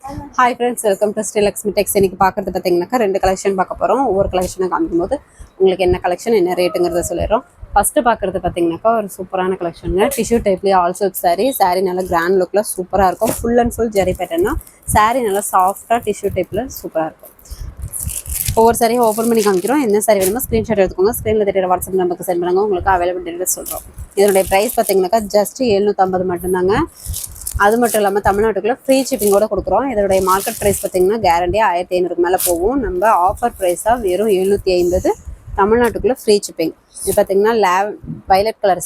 Hi friends, welcome to Sri Lakshmi Tex. இன்னைக்கு பார்க்கறது பார்த்தீங்கன்னாக்கா ரெண்டு கலெக்ஷன் பார்க்க போகிறோம். ஒவ்வொரு கலெக்ஷனை காமிக்கும்போது உங்களுக்கு என்ன கலெக்ஷன் என்ன ரேட்டுங்கிறத சொல்லிடுறோம். ஃபஸ்ட்டு பார்க்குறது பார்த்தீங்கன்னாக்கா ஒரு சூப்பரான கலெக்ஷனுங்க. டிஷ்யூ டைப்லேயே ஆல் சில்க் சாரீ நல்லா கிராண்ட் லுக்கில் சூப்பராக இருக்கும். ஃபுல் அண்ட் ஃபுல் ஜரி பேட்டர்னா சாரீ நல்லா சாஃப்டாக டிஷ்யூ டைப்பில் சூப்பராக இருக்கும். ஒவ்வொரு சாரியும் ஓப்பன் பண்ணி காமிக்கிறோம். என்ன சாரி வேணுமோ ஸ்க்ரீன்ஷாட் எடுத்துக்கோங்க. ஸ்க்ரீனில் தெரியுற வாட்ஸ்அப் நம்பருக்கு சென்ட் பண்ணுங்க. உங்களுக்கு அவைலபிள் டீட்டெயில்ஸ் சொல்கிறோம். இதனுடைய ப்ரைஸ் பார்த்தீங்கன்னாக்கா ஜஸ்ட் 750 மட்டும்தாங்க. அது மட்டும் இல்லாமல் தமிழ்நாட்டுக்குள்ளே ஃப்ரீ ஷிப்பிங்கோட கொடுக்குறோம். இதோடைய மார்க்கெட் ப்ரைஸ் பார்த்தீங்கன்னா கேரண்டியாக 1500 மேலே போகும். நம்ம ஆஃபர் ப்ரைஸாக வெறும் 750 தமிழ்நாட்டுக்குள்ளே ஃப்ரீ ஷிப்பிங். இது பார்த்தீங்கன்னா violet colour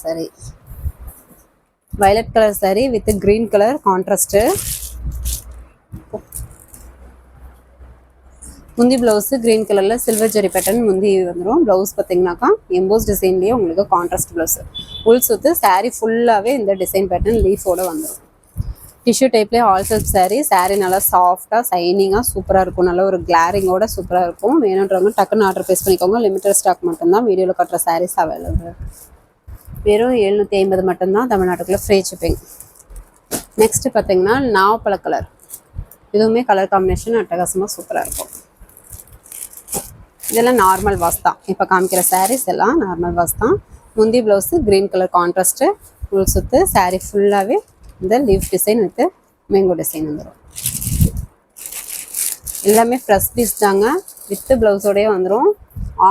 sari with green colour contrast. முந்தி ப்ளவுஸு க்ரீன் கலரில் சில்வர் ஜெரி பேட்டர்ன் முந்தி வந்துடும். ப்ளவுஸ் பார்த்தீங்கன்னாக்கா எம்போஸ் டிசைன்லேயே உங்களுக்கு கான்ட்ராஸ்ட் ப்ளவுஸு. உள் சுற்று சாரீ ஃபுல்லாகவே இந்த டிசைன் பேட்டர்ன் லீஃபோடு வந்துடும். டிஷ்யூ டைப்லேயே ஆல் சில்க் சாரீ நல்லா சாஃப்டாக சைனிங்காக சூப்பராக இருக்கும். நல்ல ஒரு கிளாரிங்கோட சூப்பராக இருக்கும். வேணுன்றவங்க டக்குன்னு ஆர்டர் ப்ளேஸ் பண்ணிக்கோங்க. லிமிட்டட் ஸ்டாக் மட்டும்தான் வீடியோவில் கட்டுற சாரீஸ் அவைலபிள். வெறும் 750 மட்டும்தான் தமிழ்நாட்டுக்குள்ளே ஃப்ரீ ஷிப்பிங். நெக்ஸ்ட்டு பார்த்தீங்கன்னா நாவப்பழ கலர். இதுவுமே கலர் காம்பினேஷன் அட்டகாசமாக சூப்பராக இருக்கும். இதெல்லாம் நார்மல் வாஷ் தான். இப்போ காமிக்கிற சாரீஸ் எல்லாம் நார்மல் வாஷ் தான். முந்தி ப்ளவுஸு க்ரீன் கலர் கான்ட்ராஸ்ட்டு. உள் சுற்று சாரீ ஃபுல்லாகவே இந்த leaf design with mango design வந்துடும். எல்லாமே ஃப்ரெஷ் பீஸ் தாங்க. வித்து ப்ளவுஸோடய வந்துடும்.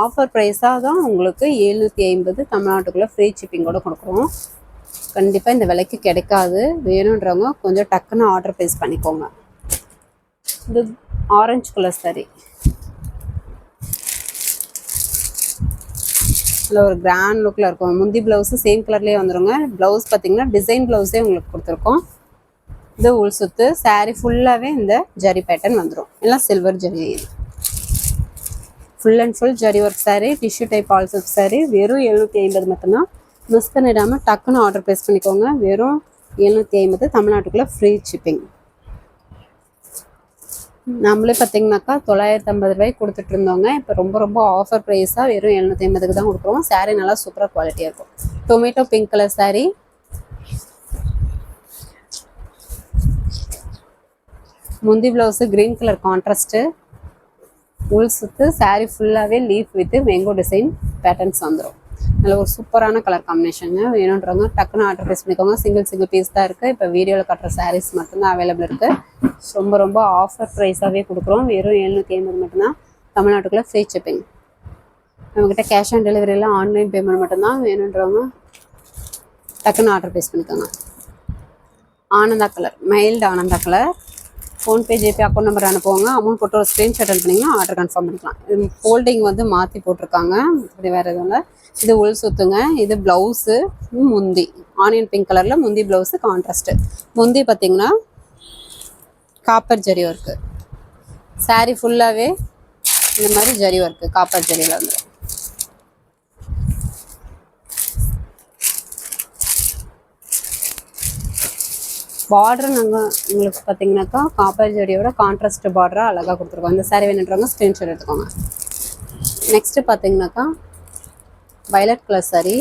ஆஃபர் ப்ரைஸாக தான் உங்களுக்கு 750 தமிழ்நாட்டுக்குள்ளே ஃப்ரீ ஷிப்பிங்கோடு கொடுக்குறோம். கண்டிப்பாக இந்த விலைக்கு கிடைக்காது. வேணுன்றவங்க கொஞ்சம் டக்குன்னு ஆர்டர் ப்ளேஸ் பண்ணிக்கோங்க. இது ஆரஞ்சு கலர் சாரீ. இல்லை ஒரு கிராண்ட் லுக்கில் இருக்கும். முந்தி ப்ளவுஸு சேம் கலர்லேயே வந்துடுங்க. ப்ளவுஸ் பார்த்தீங்கன்னா டிசைன் ப்ளவுஸே உங்களுக்கு கொடுத்துருக்கோம். இது உள் சுற்று சாரீ ஃபுல்லாகவே இந்த ஜரி பேட்டர்ன் வந்துடும். எல்லாம் silver zari. Full and full zari work sari. Tissue type all silk sari. வெறும் 750 மட்டும்தான். மிஸ் பண்ணிடாமல் டக்குன்னு ஆர்டர் ப்ளேஸ் பண்ணிக்கோங்க. வெறும் 750 தமிழ்நாட்டுக்குள்ளே ஃப்ரீ ஷிப்பிங். நம்மளே பார்த்தீங்கன்னாக்கா 950 ரூபாய்க்கு கொடுத்துட்டு இருந்தோங்க. இப்போ ரொம்ப ஆஃபர் ப்ரைஸாக வெறும் 750க்கு தான் கொடுக்குறோம். சாரீ நல்லா சூப்பராக குவாலிட்டியாக இருக்கும். Tomato pink colour sari. முந்தி ப்ளவுஸு க்ரீன் கலர் கான்ட்ராஸ்ட்டு. உள் சுற்று சாரீ ஃபுல்லாகவே leaf with mango design patterns வந்துடும். நல்ல ஒரு சூப்பரான கலர் காம்பினேஷனுங்க. வேணுன்றவங்க டக்குன்னு ஆர்டர் ப்ளேஸ் பண்ணிக்கோங்க. சிங்கிள் பீஸ் தான் இருக்குது. இப்போ வீடியோவில் கட்டுற சாரீஸ் மட்டும்தான் அவைலபிள் இருக்குது. ரொம்ப ஆஃபர் ப்ரைஸாகவே கொடுக்குறோம். வெறும் 750 மட்டும்தான் தமிழ்நாட்டுக்குள்ளே ஃப்ரீ ஷிப்பிங். நம்மக்கிட்ட கேஷ் ஆன் டெலிவரியில் ஆன்லைன் பேமெண்ட் மட்டும்தான். வேணுன்றவங்க டக்குன்னு ஆர்டர் ப்ளேஸ் பண்ணிக்கோங்க. Ananda colour, mild Ananda colour. PhonePe GPay account number அனுப்புவாங்க. அமௌண்ட் போட்டு ஒரு ஸ்க்ரீன்ஷாட் அனுப்புனீங்கன்னா ஆர்டர் கன்ஃபார்ம் பண்ணிக்கலாம். இது ஃபோல்டிங் வந்து மாற்றி போட்டிருக்காங்க. இப்படி வேறு எதுவும் இல்லை. இது உள் சுற்றுங்க. இது ப்ளவுஸு முந்தி ஆனியன் பிங்க் கலரில் முந்தி ப்ளவுஸு கான்ட்ராஸ்ட்டு. முந்தி பார்த்திங்கன்னா காப்பர் ஜரி ஒர்க்கு. சாரீ ஃபுல்லாகவே இந்த மாதிரி ஜரி ஒர்க்கு காப்பர் ஜரியில் வந்து. பார்டர் நாங்கள் உங்களுக்கு பார்த்தீங்கன்னாக்கா காப்பர் ஜரியோட கான்ட்ராஸ்ட் பார்டராக அழகாக கொடுத்துருக்கோம். இந்த சாரீ வேணுன்றவங்க ஸ்க்ரீன்ஷாட் எடுத்துக்கோங்க. நெக்ஸ்ட்டு பார்த்தீங்கன்னாக்கா வயலட் கலர் சாரீ.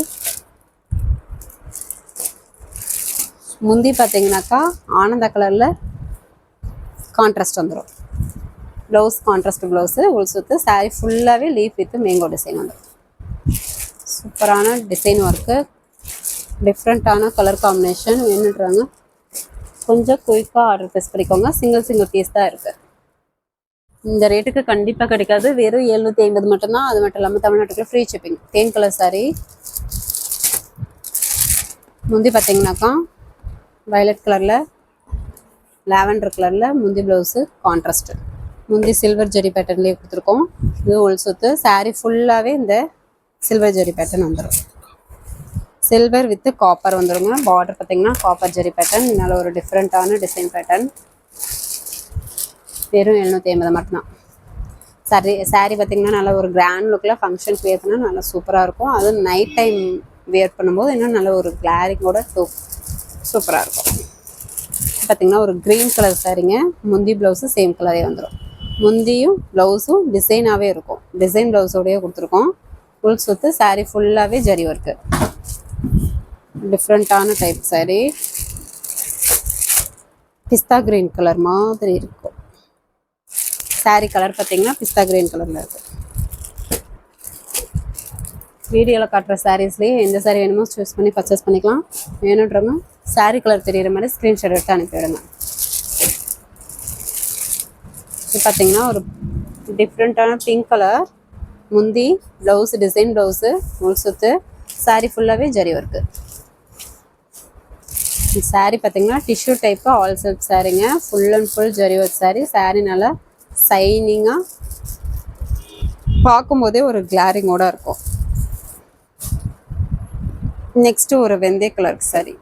முந்தி பார்த்தீங்கன்னாக்கா ஆனந்தா கலரில் கான்ட்ராஸ்ட் வந்துடும். Blouse contrast blouse. உள் சுற்று சாரீ ஃபுல்லாகவே லீஃப் வித் மேங்கோ டிசைன் வந்துடும். சூப்பரான டிசைன் ஒர்க்கு. டிஃப்ரெண்ட்டான கலர் காம்பினேஷன். வேணுன்றாங்க கொஞ்சம் குயிக்காக ஆர்டர் ப்ளேஸ் பண்ணிக்கோங்க. சிங்கிள் பீஸ் தான் இருக்குது. இந்த ரேட்டுக்கு கண்டிப்பாக கிடைக்காது. வெறும் 750 மட்டும்தான். அது மட்டும் இல்லாமல் தமிழ்நாட்டுக்குள்ள ஃப்ரீ ஷிப்பிங். தேன் கலர் சாரீ. முந்தி பார்த்தீங்கன்னாக்கா வயலட் கலரில் லாவெண்டர் கலரில் முந்தி ப்ளவுஸு கான்ட்ராஸ்ட்டு. முந்தி சில்வர் ஜெரி பேட்டர்ன்லேயே கொடுத்துருக்கோம். இது உள் சுற்று சாரீ ஃபுல்லாகவே இந்த சில்வர் ஜெரி பேட்டர்ன் வந்துடும். சில்வர் வித் காப்பர் வந்துடுங்க. பார்டர் பார்த்தீங்கன்னா காப்பர் ஜெரி பேட்டர்ன். நல்ல ஒரு டிஃப்ரெண்ட்டான டிசைன் பேட்டர்ன். வெறும் 750 மட்டும்தான். சாரீ பார்த்தீங்கன்னா நல்ல ஒரு கிராண்ட் லுக்கில் ஃபங்க்ஷன் வேர் பண்ணால் நல்லா சூப்பராக இருக்கும். அதுவும் நைட் டைம் வேர் பண்ணும்போது இன்னும் நல்ல ஒரு கிளாரிங்கோட சூப்பராக இருக்கும். பார்த்தீங்கன்னா ஒரு க்ரீன் கலர் சாரீங்க. முந்தி ப்ளவுஸு சேம் கலரே வந்துடும். முந்தியும் ப்ளவுஸும் டிசைனாகவே இருக்கும். டிசைன் ப்ளவுஸோடையே கொடுத்துருக்கோம். ஃபுல் சுற்று சாரீ ஃபுல்லாகவே ஜரி ஒர்க்கு. டிஃப்ரெண்ட்டான டைப் சாரீ. பிஸ்தா கிரீன் கலர் மாதிரி இருக்கும். saree கலர் பார்த்தீங்கன்னா பிஸ்தா கிரீன் கலரில் இருக்குது. வீடியோவில் காட்டுற சாரீஸ்லேயே எந்த சாரீ வேணுமோ சூஸ் பண்ணி பர்ச்சேஸ் பண்ணிக்கலாம். வேணுன்றவங்க saree கலர் தெரிகிற மாதிரி ஸ்க்ரீன்ஷாட் எடுத்து அனுப்பிவிடுங்க. இது பார்த்தீங்கன்னா ஒரு டிஃப்ரெண்ட்டான பிங்க் கலர், முந்தி ப்ளவுஸு டிசைன் ப்ளவுஸு, நூல் சுத்து, saree ஃபுல்லாகவே ஜரி ஒர்க்கு. saree பார்த்தீங்கன்னா டிஷ்யூ டைப்பு ஆல் செல்ஃப் சாரீங்க, full and full zari work saree. saree நல்லா சைனிங்காக பார்க்கும்போதே ஒரு கிளாரிங்கோட இருக்கும். நெக்ஸ்ட்டு ஒரு வெந்தய கலர் saree.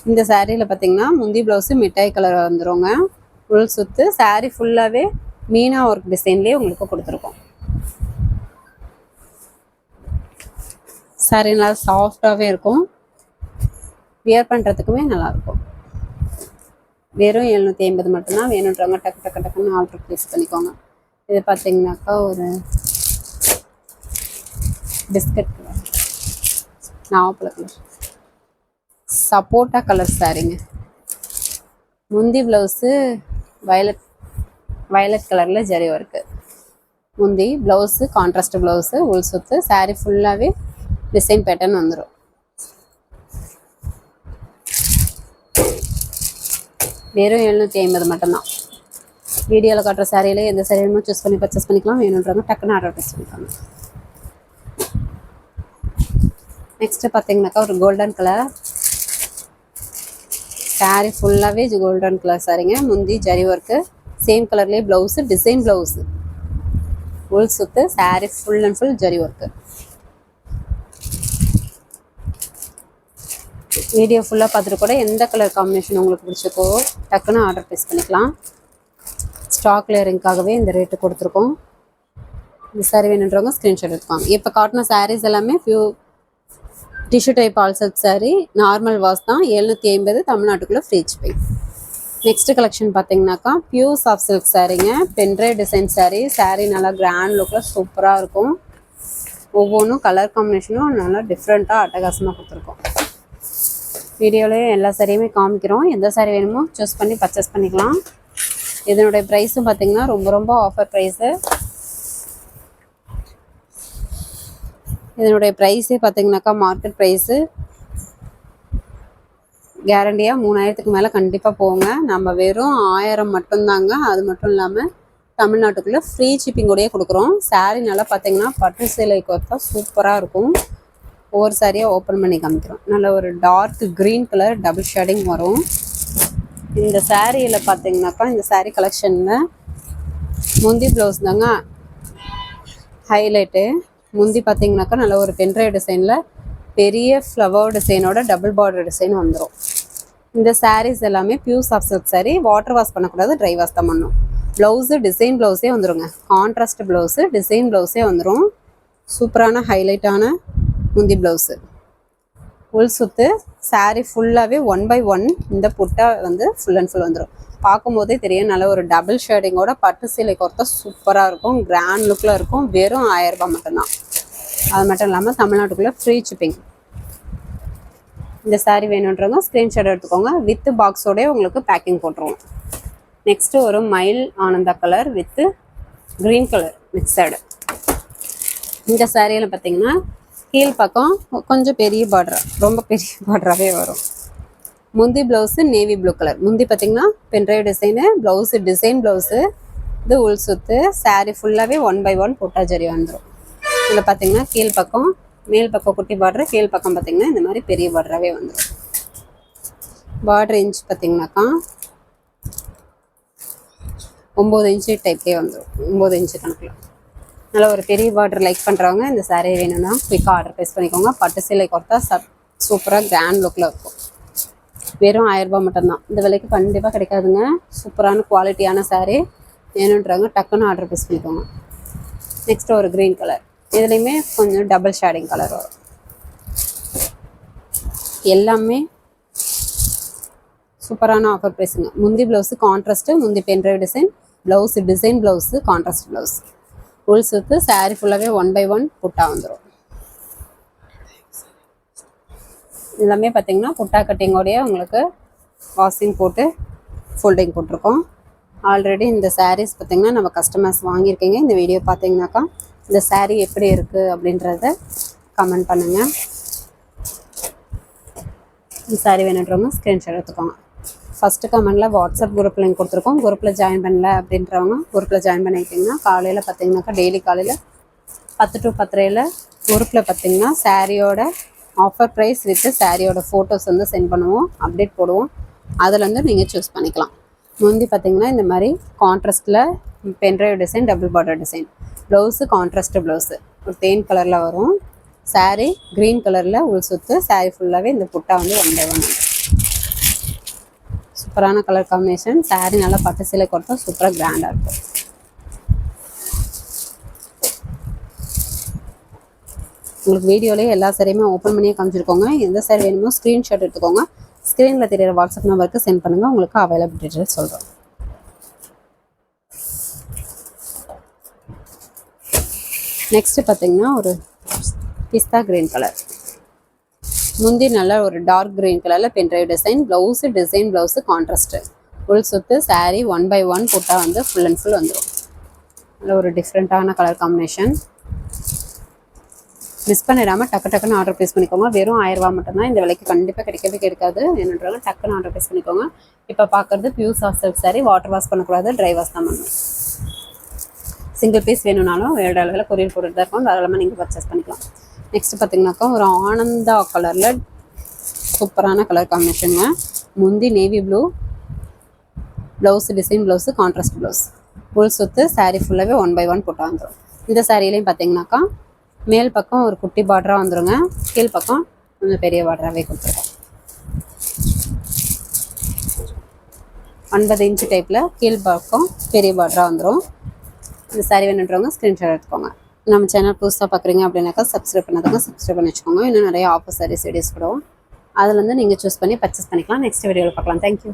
இந்த சாரியில் பார்த்தீங்கன்னா முந்தி ப்ளவுஸு மிட்டாய் கலர் வந்துடுங்க. ஃபுல் சுத்து, saree ஃபுல்லாகவே மீனா ஒர்க் டிசைன்லேயே உங்களுக்கு கொடுத்துருக்கோம். saree நல்லா சாஃப்டாகவே இருக்கும், வியர் பண்ணுறதுக்குமே நல்லாயிருக்கும். வெறும் 750 மட்டும்தான். வேணுன்றவங்க டக்கு டக்கு டக்குன்னு ஆர்டர் ப்ளேஸ் பண்ணிக்கோங்க. இது பார்த்தீங்கன்னாக்கா ஒரு பிஸ்கட் கலர், நாவப்பழ கலர், சப்போட்டா கலர் சாரீங்க. முந்தி ப்ளவுஸு வயலட் கலரில் ஜரி ஒர்க்கு. முந்தி ப்ளவுஸு கான்ட்ராஸ்ட் ப்ளவுஸு, உள் சுத்து, saree ஃபுல்லாகவே டிசைன் பேட்டர்ன் வந்துடும். வெறும் 750 மட்டும்தான். வீடியோவில் காட்டுற சாரியில் எந்த சாரீ வேணுமோ சூஸ் பண்ணி பர்ச்சேஸ் பண்ணிக்கலாம். வேணுன்றவங்க டக்குன்னு ஆர்டர் ப்ளேஸ் பண்ணிக்கலாம். நெக்ஸ்ட்டு பார்த்தீங்கன்னாக்கா ஒரு கோல்டன் கலர் saree ஃபுல்லாகவே கோல்டன் கலர் சாரீங்க. முந்தி ஜரி ஒர்க்கு, சேம் கலர்லேயே ப்ளவுஸு டிசைன் ப்ளவுஸு, உள் சுத்து, saree full and full zari work. Video ஃபுல்லாக பார்த்துட்டு கூட எந்த கலர் காம்பினேஷன் உங்களுக்கு பிடிச்சிருக்கோ டக்குன்னு ஆர்டர் ப்ளேஸ் பண்ணிக்கலாம். ஸ்டாக் கிளியரிங்காகவே இந்த ரேட்டு கொடுத்துருக்கோம். இந்த சாரீ வேணுன்றவங்க ஸ்க்ரீன்ஷாட் எடுத்துக்கோங்க. இப்போ காட்டின சாரீஸ் எல்லாமே tissue type all self sari, normal wash தான். 750 தமிழ்நாட்டுக்குள்ளே ஃப்ரீ ஷிப்பிங். நெக்ஸ்ட் கலெக்ஷன் பார்த்தீங்கன்னாக்கா pure soft silk சாரீங்க, பென்ட்ரை design sari. saree நல்லா கிராண்ட் லுக்கில் சூப்பராக இருக்கும். ஒவ்வொன்றும் கலர் காம்பினேஷனும் நல்லா டிஃப்ரெண்ட்டாக அட்டகாசமாக கொடுத்துருக்கோம். வீடியோலேயே எல்லா சாரியுமே காமிக்கிறோம். எந்த சாரீ வேணுமோ சூஸ் பண்ணி பர்ச்சேஸ் பண்ணிக்கலாம். இதனுடைய ப்ரைஸும் பார்த்தீங்கன்னா ரொம்ப ரொம்ப ஆஃபர் ப்ரைஸு. இதனுடைய ப்ரைஸே பார்த்தீங்கன்னாக்கா மார்க்கெட் ப்ரைஸு கேரண்டியாக 3000க்கு மேலே கண்டிப்பாக போங்க. நம்ம வெறும் 1000 மட்டும்தாங்க. அது மட்டும் இல்லாமல் தமிழ்நாட்டுக்குள்ளே ஃப்ரீ ஷிப்பிங்கோடையே கொடுக்குறோம். saree நல்லா பார்த்தீங்கன்னா பட்டு சேலை கொத்தா சூப்பராக இருக்கும். ஒவ்வொரு சாரியாக ஓப்பன் பண்ணி காமிக்கிறோம். நல்ல ஒரு dark green colour double shading வரும். இந்த சாரியில் பார்த்தீங்கன்னாக்கா இந்த saree கலெக்ஷனில் முந்தி ப்ளவுஸ் தாங்க ஹைலைட்டு. முந்தி பார்த்தீங்கன்னாக்கா நல்ல ஒரு பென்ட்ரை டிசைனில் பெரிய ஃப்ளவர் டிசைனோட டபுள் பார்டர் டிசைன் வந்துடும். இந்த sarees எல்லாமே pure soft silk saree. Water wash பண்ணக்கூடாது, ட்ரை வாஷ் தான் பண்ணணும். ப்ளவுஸு டிசைன் ப்ளவுஸே வந்துடுங்க. கான்ட்ராஸ்ட் ப்ளவுஸு டிசைன் ப்ளவுஸே வந்துடும். சூப்பரான ஹைலைட்டான முந்தி ப்ளவுஸு, உள் சுத்து, saree ஃபுல்லாகவே 1 by 1 இந்த புட்டா வந்து ஃபுல் அண்ட் ஃபுல் வந்துடும். பார்க்கும்போதே தெரியும் நல்ல ஒரு டபுள் ஷேடிங்கோட பட்டு சேலை கொர்த்தா சூப்பராக இருக்கும், கிராண்ட் லுக்கில் இருக்கும். வெறும் 1000 ரூபாய் மட்டும்தான். அது மட்டும் இல்லாமல் தமிழ்நாட்டுக்குள்ளே ஃப்ரீ ஷிப்பிங். இந்த saree வேணுன்றவங்க ஸ்க்ரீன்ஷாட் எடுத்துக்கோங்க. வித் பாக்ஸோடய உங்களுக்கு பேக்கிங் போட்டுருவோம். நெக்ஸ்ட்டு ஒரு மயில் Ananda colour with green colour mixed. இந்த சாரியில் பார்த்தீங்கன்னா கீழ் பக்கம் கொஞ்சம் பெரிய பார்டர், ரொம்ப பெரிய பார்டராகவே வரும். முந்தி ப்ளவுஸு நேவி ப்ளூ கலர். முந்தி பார்த்தீங்கன்னா pendrive design, blouse design blouse, இது உள் சுத்து. saree ஃபுல்லாகவே 1 by 1 புட்டா ஜரி வந்துடும். இதில் பார்த்தீங்கன்னா கீழ் பக்கம் மேல் பக்கம் குட்டி பார்டர், கீழ் பக்கம் பார்த்தீங்கன்னா இந்த மாதிரி பெரிய பார்டராகவே வந்துடும். பார்டர் இன்ச் பார்த்தீங்கன்னாக்கா 9 இன்ச்சு டைப்லேயே வந்துடும். 9 இன்ச்சு கணக்கில் நல்லா ஒரு பெரிய பார்டர் லைக் பண்ணுறவங்க இந்த saree வேணும்னா குயிக்காக ஆர்டர் ப்ளேஸ் பண்ணிக்கோங்க. பட்டு சேலை கொடுத்தா சூப்பராக கிராண்ட் லுக்கில் இருக்கும். வெறும் 1000 ரூபாய் மட்டும்தான். இந்த விலைக்கு கண்டிப்பாக கிடைக்காதுங்க. சூப்பரான குவாலிட்டியான saree வேணுன்றவங்க டக்குன்னு ஆர்டர் ப்ளேஸ் பண்ணிக்கோங்க. நெக்ஸ்ட் ஒரு க்ரீன் கலர், இதுலேயுமே கொஞ்சம் டபுள் ஷேடிங் கலர் வரும். எல்லாமே சூப்பரான ஆஃபர் ப்ரைஸுங்க. முந்தி ப்ளவுஸு கான்ட்ராஸ்ட்டு, முந்தி pendrive design, blouse design blouse, contrast blouse, உள் சுத்து. saree ஃபுல்லாகவே 1 by 1 புட்டா வந்துடும். எல்லாமே பார்த்தீங்கன்னா புட்டா கட்டிங்கோடைய உங்களுக்கு வாஷிங் போட்டு ஃபோல்டிங் போட்டிருக்கோம். ஆல்ரெடி இந்த சாரீஸ் பார்த்திங்கன்னா நம்ம கஸ்டமர்ஸ் வாங்கியிருக்கீங்க. இந்த வீடியோ பார்த்தீங்கன்னாக்கா இந்த சாரீ எப்படி இருக்குது அப்படின்றத கமெண்ட் பண்ணுங்கள். இந்த சாரீ வேணுன்றவங்க ஸ்க்ரீன்ஷாட் எடுத்துக்கோங்க. ஃபஸ்ட்டு கமெண்டில் வாட்ஸ்அப் குரூப் லிங்க் கொடுத்துருக்கோம். குரூப்பில் ஜாயின் பண்ணல அப்படின்றவங்க குரூப்பில் ஜாயின் பண்ணிக்கிட்டிங்கன்னா காலையில் பார்த்தீங்கன்னாக்கா டெய்லி காலையில் 10 to 10:30 குரூப்பில் பார்த்தீங்கன்னா சாரியோட ஆஃபர் ப்ரைஸ் வித்து சாரியோட ஃபோட்டோஸ் வந்து சென்ட் பண்ணுவோம், அப்டேட் போடுவோம். அதுலேருந்து நீங்கள் சூஸ் பண்ணிக்கலாம். முந்தி பார்த்தீங்கன்னா இந்த மாதிரி கான்ட்ராஸ்ட்டில் பென்ட்ரைவ் design, double border design, blouse contrast blouse ஒரு தேன் கலரில் வரும். சாரீ க்ரீன் கலரில் உள் சுற்று. சாரீ ஃபுல்லாகவே இந்த புட்டா வந்து 1 by 1. சூப்பரான கலர் காம்பினேஷன். சாரீ நல்லா பட்டு சேலை கொடுத்தா சூப்பராக கிராண்டாக இருக்கும். உங்களுக்கு வீடியோலேயே எல்லா சாரியுமே ஓப்பன் பண்ணியே காமிச்சிருக்கோங்க. எந்த சாரி வேணுமோ ஸ்க்ரீன்ஷாட் எடுத்துக்கோங்க. ஸ்க்ரீனில் தெரியிற வாட்ஸ்அப் நம்பருக்கு சென்ட் பண்ணுங்கள். உங்களுக்கு அவைலபிள் டீட்டெயில்ஸ் சொல்கிறோம். நெக்ஸ்ட்டு பார்த்தீங்கன்னா ஒரு பிஸ்தா கிரீன் கலர். முந்தி நல்லா ஒரு டார்க் கிரீன் கலரில் pendrive design, blouse design blouse contrast, உள் சுற்று. சாரீ 1 by 1 புட்டா வந்து ஃபுல் அண்ட் ஃபுல் வந்துடும். நல்ல ஒரு டிஃப்ரெண்ட்டான கலர் காம்பினேஷன். மிஸ் பண்ணிடாமல் டக்குன்னு ஆர்டர் ப்ளேஸ் பண்ணிக்கோங்க. வெறும் 1000 ரூபா மட்டும்தான். இந்த விலைக்கு கண்டிப்பாக கிடைக்காது. என்னன்றாங்க டக்குன்னு ஆர்டர் ப்ளேஸ் பண்ணிக்கோங்க. இப்போ பார்க்குறது pure soft silk sari. Water wash பண்ணக்கூடாது, ட்ரை வாஷ் தான் பண்ணணும். சிங்கிள் பீஸ் வேணும்னாலும் வேறு அளவில் கொரியர் போட்டுட்டு தான் இருக்கும். தாராளமாக நீங்கள் பர்ச்சேஸ் பண்ணிக்கலாம். நெக்ஸ்ட்டு பார்த்தீங்கன்னாக்கா ஒரு ஆனந்தா கலரில் சூப்பரான கலர் காம்பினேஷனுங்க. முந்தி navy blue, blouse design blouse contrast blouse, உள் சுற்று. சாரீ ஃபுல்லாகவே 1 by 1 போட்டா வந்துடும். இந்த சாரீலையும் பார்த்தீங்கன்னாக்கா மேல் பக்கம் ஒரு குட்டி பார்டராக வந்துடுங்க, கீழ் பக்கம் கொஞ்சம் பெரிய பார்டராகவே கொடுத்துருக்கோம். 9 inch டைப்பில் கீழ் பக்கம் பெரிய பார்டராக வந்துடும். இந்த சாரீ வேணுன்றவங்க ஸ்க்ரீன்ஷாட் எடுத்துக்கோங்க. நம்ம சேனல் புதுசாக பார்க்குறீங்க அப்படின்னாக்கா சப்ஸ்கிரைப் பண்ணாதவங்க சப்ஸ்கிரைப் பண்ணி வச்சுக்கோங்க. இன்னும் நிறைய ஆஃபர் சாரீஸ் வீடியோஸ் போடுவோம். அதுலேருந்து நீங்கள் சூஸ் பண்ணி பர்ச்சேஸ் பண்ணிக்கலாம். நெக்ஸ்ட் வீடியோவில் பார்க்கலாம். தேங்க்யூ.